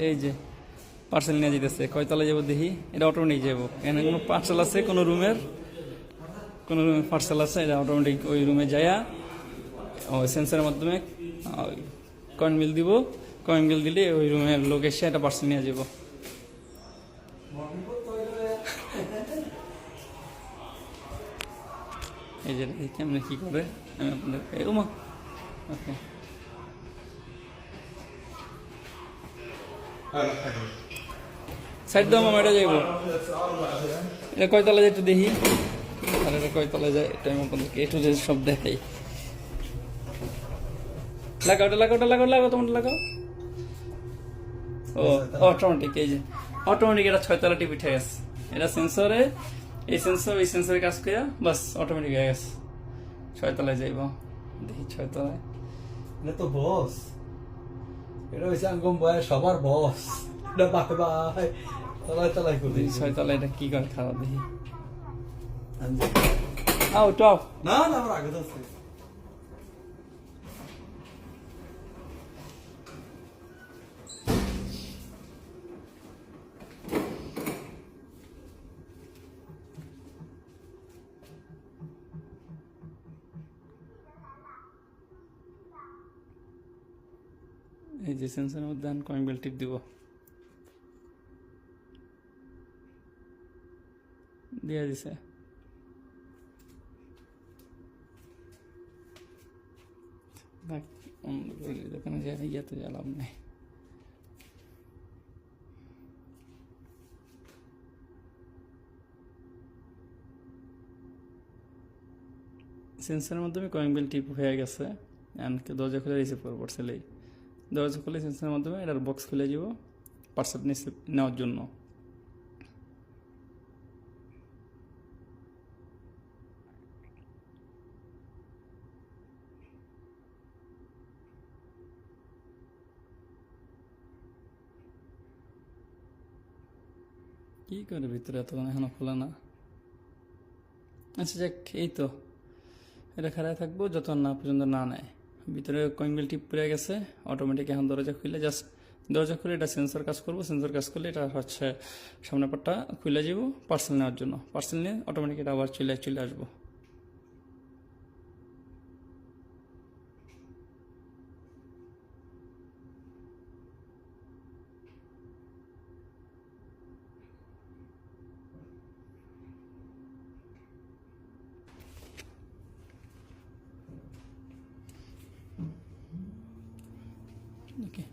এই যে পার্সেল নিয়ে যেতেছে, কয়তলা যাবো দেখি। এটা অটোমেটিক যাবো, এখানে কোনো পার্সেল আছে, কোনো রুমের পার্সেল আছে, এটা অটোমেটিক ওই রুমে যায়া ওই সেন্সারের মাধ্যমে কয়েন বিল দিব। কয়েন বিল দিলে ওই রুমের লোক এসে একটা পার্সেল নিয়ে যাবো। এই যে কেমনে কি করে আমি আপনাদের ওকে সাইড দাম আমার এটা যাইব। এটা কয়তলা যায় একটু দেখি, আর এটা কয়তলা যায় এটা আমি আপনাদেরকে একটু যে সব দেখাই। লাগাও ওটা, লাগাও ওটা, লাগাও লাগাও, তোমার লাগাও। ও অটোমেটিক, এই যে অটোমেটিক এটা 6 তলা টিপ উঠে গেছে। এটা সেন্সরে, এই সেন্সরে কাজ করে বাস অটোমেটিক হয়ে গেছে। 6 তলায় যাইব, দেখি 6 তলায়। এটা তো বস, এটা হচ্ছে আঙ্গম বয় সবার বস। এটা বাই বাই তলায় তলায় করে 6 তলায় এটা কি করে খাওয়া দেখি। আও টাও না না আমার আগে তো আছে। এই যে সেন্সরের মধ্যে কয়েন বেল টিপ দিব, দিয়ে দিছে। দোকানে যাই, ইয়াতে যা লাভ নেই। সেন্সরের মাধ্যমে কয়েন বেল টিপ হয়ে গেছে। দরজা খুলে রিসিভ করবো পার্সেলেই। দরজা খুলে সেন্সরের মাধ্যমে এটার বক্স খুলে যাব পার্সেল নেওয়ার জন্য। কি করে ভিতরে এতক্ষণ এখনো খোলা না? আচ্ছা যাক, এই তো এটা খারাপ থাকবো যত না পর্যন্ত না নেয়। ভিতরে কয়েন বেল টিপ পড়ে গেছে, অটোমেটিক এখন দরজা খুলে জাস্ট দরজা খুলে এটা সেন্সর কাজ করবো। সেন্সর কাজ করলে এটা হচ্ছে সামনে পাটটা খুলে যাব পার্সেল নেওয়ার জন্য। পার্সেল নিয়ে অটোমেটিক এটা আবার চলে আসবো। ওকে।